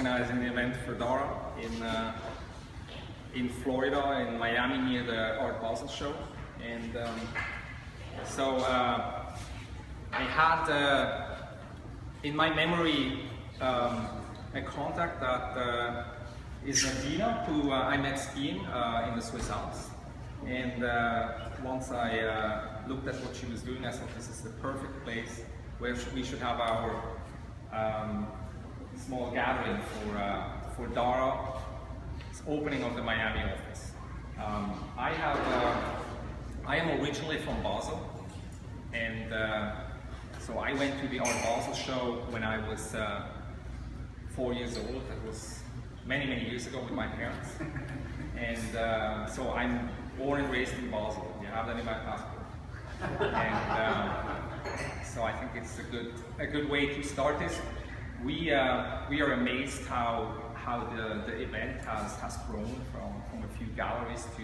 organizing the event for Dara in Florida, in Miami, near the Art Basel show. And so I had in my memory a contact that is Nadina, who I met skiing in the Swiss Alps. And once I looked at what she was doing, I thought this is the perfect place where we should have our small gathering for Dara's opening of the Miami office. I am originally from Basel, and so I went to the Art Basel show when I was 4 years old. That was many, many years ago with my parents. And so I'm born and raised in Basel. You have that in my passport. And so I think it's a good way to start this. We are amazed how the event has grown from a few galleries to,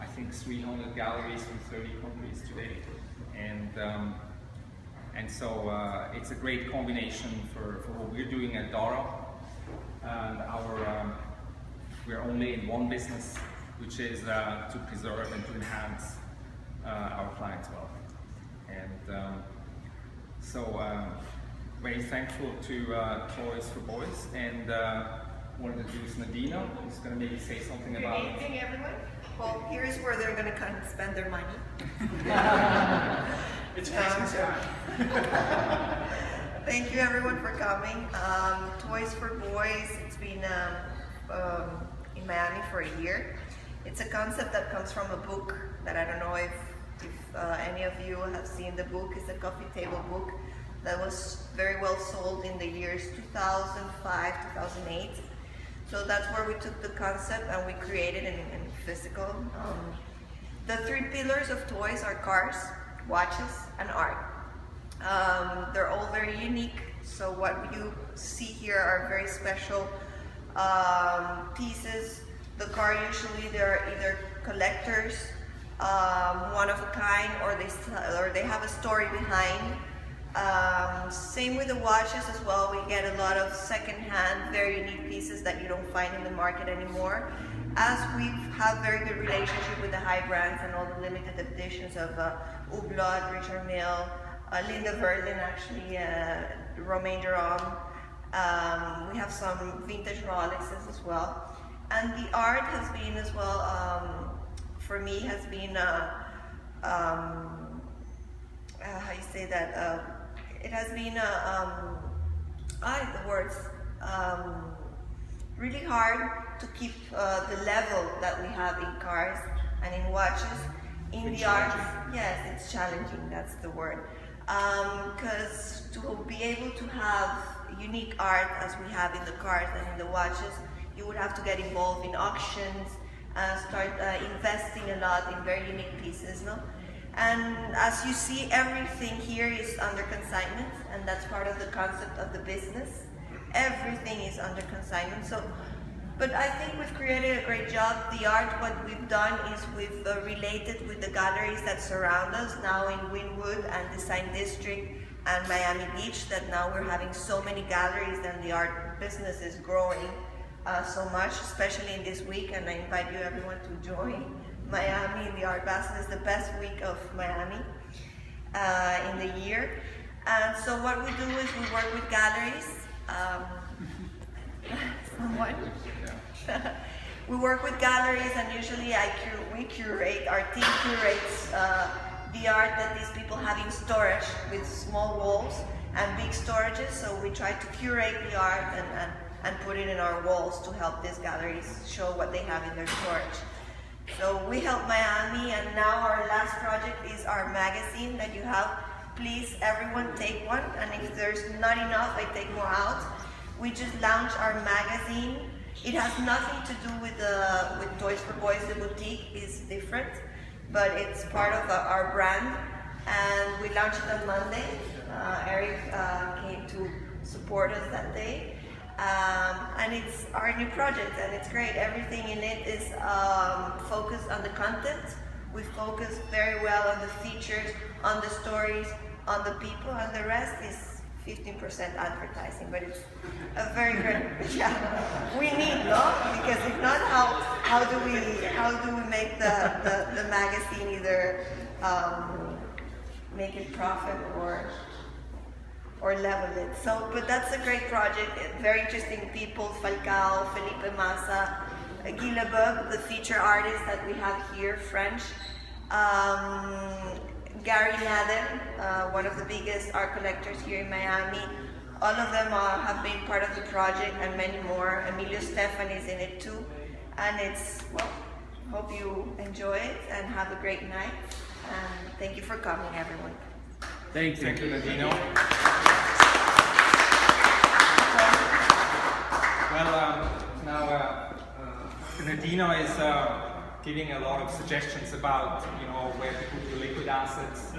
I think, 300 galleries from 30 countries today. And so it's a great combination for what we're doing at Dara. And we're only in one business, which is to preserve and to enhance our clients' wealth. And so very thankful to Toys for Boys, and want to introduce Nadina, who's going to maybe say something about it. Good evening, everyone. Well, here's where they're going to come and spend their money. It's Christmas time. Thank you, everyone, for coming. Toys for Boys, it's been in Miami for a year. It's a concept that comes from a book that I don't know if any of you have seen the book. It's a coffee table book that was very well sold in the years 2005, 2008. So that's where we took the concept and we created it in physical. The three pillars of toys are cars, watches, and art. They're all very unique, so what you see here are very special pieces. The car, usually they're either collectors, one of a kind, or they have a story behind. Same with the watches as well. We get a lot of second-hand, very unique pieces that you don't find in the market anymore. As we have very good relationship with the high brands and all the limited editions of Hublot, Richard Mille, Linda Verlin, actually, Romain Durand. We have some vintage Rolexes as well. And the art has been as well, for me, has been, how you say that, it has been, the words, really hard to keep the level that we have in cars and in watches. In the art, yes, it's challenging, that's the word. Because to be able to have unique art as we have in the cars and in the watches, you would have to get involved in auctions and start investing a lot in very unique pieces, no? And as you see, everything here is under consignment, and that's part of the concept of the business. Everything is under consignment. So, but I think we've created a great job. The art, what we've done is we've related with the galleries that surround us now in Wynwood and Design District and Miami Beach, that now we're having so many galleries and the art business is growing so much, especially in this week, and I invite you everyone to join Miami. The Art Basel is the best week of Miami in the year. And so what we do is we work with galleries. Someone? We work with galleries, and usually we curate, our team curates the art that these people have in storage with small walls and big storages. So we try to curate the art and put it in our walls to help these galleries show what they have in their storage. So we help Miami, and now our last project is our magazine that you have. Please, everyone, take one, and if there's not enough, I take more out. We just launched our magazine. It has nothing to do with Toys for Boys. The boutique is different, but it's part of our brand, and we launched it on Monday. Eric came to support us that day. And it's our new project, and it's great. Everything in it is focused on the content. We focus very well on the features, on the stories, on the people, and the rest is 15% advertising, but it's a very good, yeah, we need, no? Because if not, how do we make the magazine either make it profit or level it? So, but that's a great project, very interesting people, Falcao, Felipe Massa, Guy Leboeuf, the feature artist that we have here, French, Gary Naden, one of the biggest art collectors here in Miami. All of them have been part of the project, and many more. Emilio Stefan is in it too. And it's, well, hope you enjoy it and have a great night. And thank you for coming, everyone. Thank you, Nadino. Well, now Nadino is giving a lot of suggestions about, you know, where to put your liquid assets,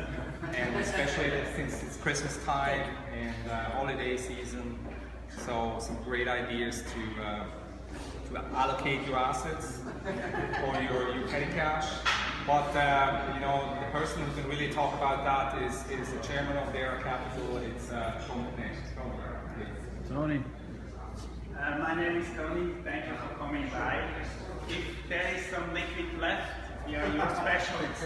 and especially since it's Christmas time and holiday season, so some great ideas to allocate your assets or your petty cash. But you know, the person who can really talk about that is the chairman of Dara Capital. It's Tony. My name is Tony. Thank you for coming by. If there is some liquid left, we are your specialists.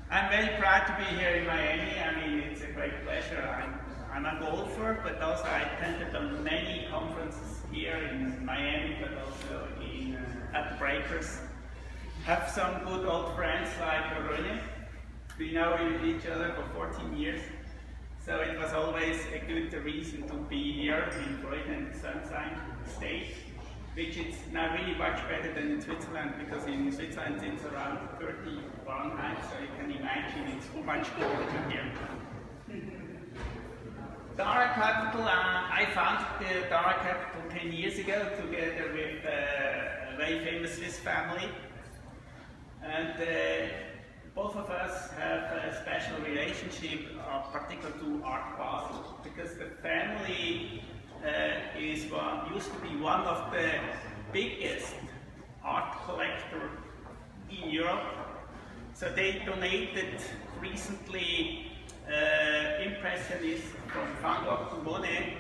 I'm very proud to be here in Miami. I mean, it's a great pleasure. I'm a golfer, but also I attended on many conferences here in Miami, but also at the Breakers. Have some good old friends like Rene. We know each other for 14 years. So it was always a good reason to be here in Florida and the Sunshine State, which is now really much better than in Switzerland, because in Switzerland it's around 30 Fahrenheit, so you can imagine it's much colder here. Dara Capital, I founded the Dara Capital 10 years ago together with a very famous Swiss family. And both of us have a special relationship, particular to Art Basel, because the family used to be one of the biggest art collectors in Europe. So they donated recently Impressionists from Van Gogh to Monet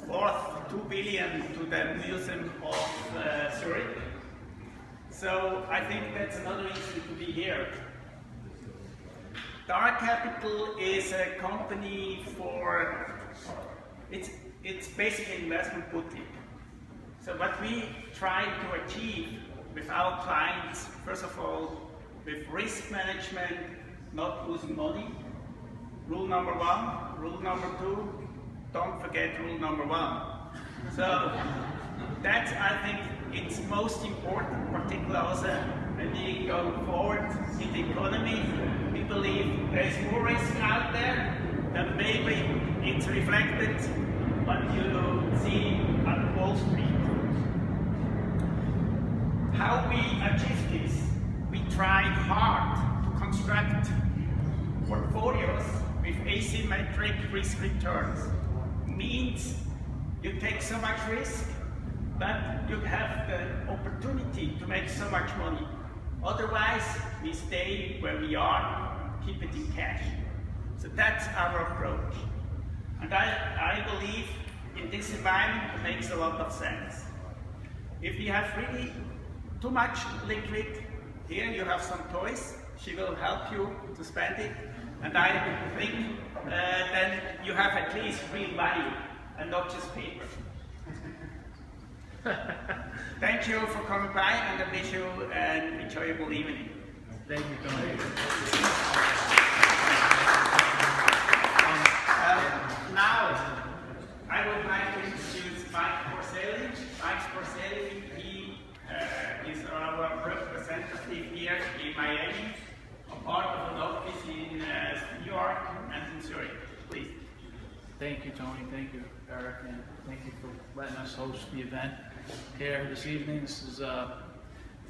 worth 2 billion to the Museum of Zurich. So I think that's another reason to be here. Dara Capital is a company for, it's basically investment boutique. So what we try to achieve with our clients, first of all, with risk management, not losing money. Rule number 1. Rule number 2, don't forget rule number 1. So that's, I think, it's most important, particularly also when we go forward in the economy. We believe there is more risk out there than maybe it's reflected what you see at Wall Street. How we achieve this? We try hard to construct portfolios with asymmetric risk returns. Means you take so much risk, but you have the opportunity to make so much money. Otherwise, we stay where we are, keep it in cash. So that's our approach. And I believe in this environment it makes a lot of sense. If you have really too much liquid, here you have some toys. She will help you to spend it. And I think then you have at least real value and not just paper. Thank you for coming by, and I wish you an enjoyable evening. Thank you, Tony. Now, I would like to introduce Mike Corcelli. Mike Corcelli, he is our representative here in Miami, a part of an office in New York and in Zurich. Please. Thank you, Tony. Thank you, Eric, and thank you for letting us host the event here this evening. This is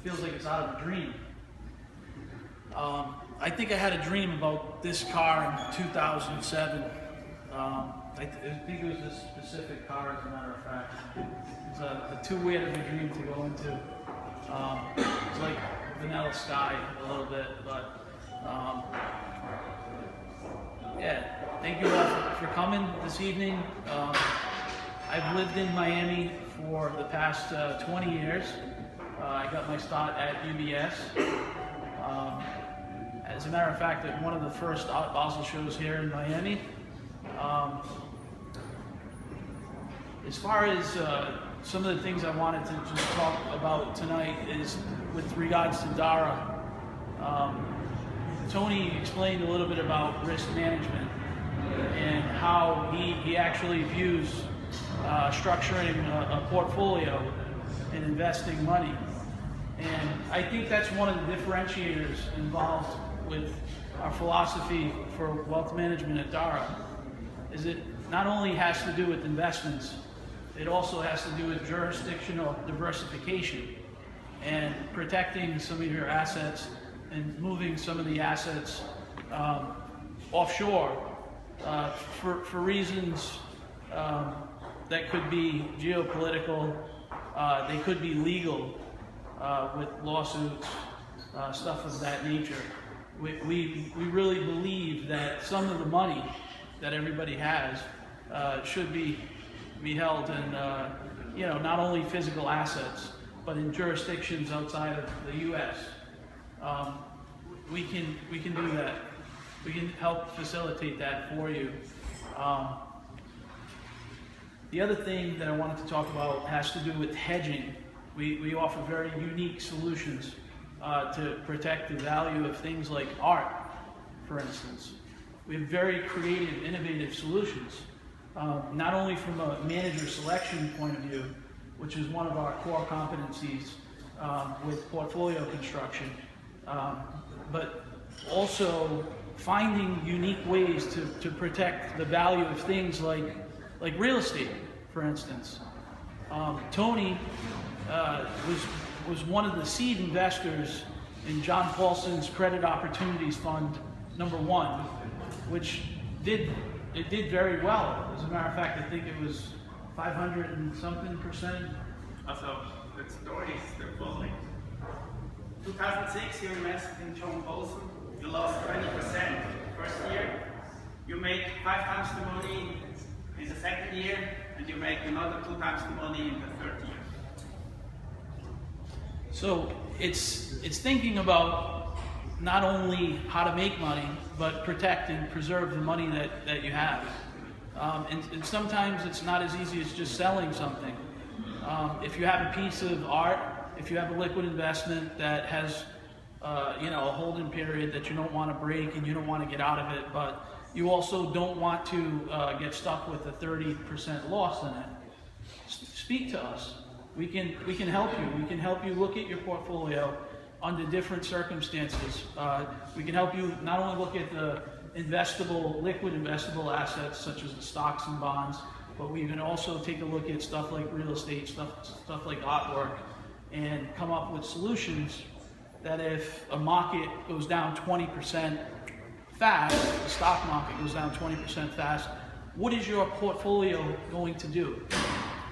feels like it's out of a dream. I think I had a dream about this car in 2007. I think it was this specific car, as a matter of fact. It's a too weird of a dream to go into. It's like Vanilla Sky a little bit, but yeah. Thank you all for coming this evening. I've lived in Miami for the past 20 years. I got my start at UBS. As a matter of fact, at one of the first Basel shows here in Miami. As far as some of the things I wanted to just talk about tonight is with regards to DARA. Tony explained a little bit about risk management and how he actually views structuring a portfolio and investing money. And I think that's one of the differentiators involved with our philosophy for wealth management at DARA, is it not only has to do with investments, it also has to do with jurisdictional diversification and protecting some of your assets and moving some of the assets offshore for reasons that could be geopolitical, they could be legal with lawsuits, stuff of that nature. We really believe that some of the money that everybody has should be held in not only physical assets, but in jurisdictions outside of the U.S. We can do that. We can help facilitate that for you. The other thing that I wanted to talk about has to do with hedging. We offer very unique solutions to protect the value of things like art, for instance. We have very creative, innovative solutions, not only from a manager selection point of view, which is one of our core competencies with portfolio construction, but also finding unique ways to protect the value of things like real estate, for instance. Tony was one of the seed investors in John Paulson's Credit Opportunities Fund #1, which did very well. As a matter of fact, I think it was 500 and something %. Also, the story is the following. 2006, you invested in John Paulson. You lost 20% first year. You make 5 times the money in the second year, and you make another 2 times the money in the third year. So it's thinking about not only how to make money, but protect and preserve the money that you have. And sometimes it's not as easy as just selling something. If you have a piece of art, if you have a liquid investment that has a holding period that you don't want to break and you don't want to get out of it, but you also don't want to get stuck with a 30% loss in it, speak to us. We can help you. We can help you look at your portfolio under different circumstances. We can help you not only look at the liquid investable assets such as the stocks and bonds, but we can also take a look at stuff like real estate, stuff like artwork, and come up with solutions that if a market goes down 20% fast, the stock market goes down 20% fast, what is your portfolio going to do?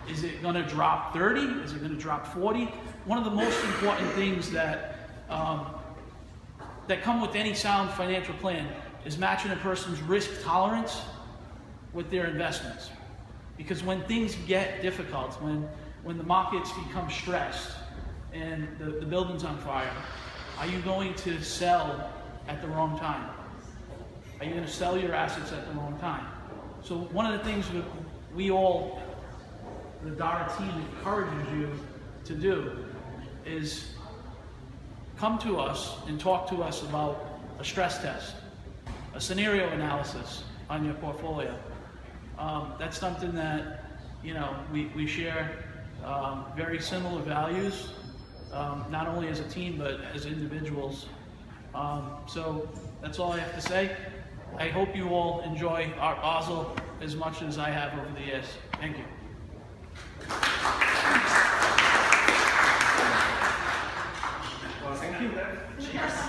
Is it going to drop 30? Is it going to drop 40? One of the most important things that come with any sound financial plan is matching a person's risk tolerance with their investments. Because when things get difficult, when the markets become stressed and the building's on fire, are you going to sell at the wrong time? Are you going to sell your assets at the wrong time? So one of the things that the DARA team encourages you to do is come to us and talk to us about a stress test, a scenario analysis on your portfolio. That's something that we share very similar values, not only as a team but as individuals. So that's all I have to say. I hope you all enjoy Art Basel as much as I have over the years. Thank you. Well, thank you. Cheers.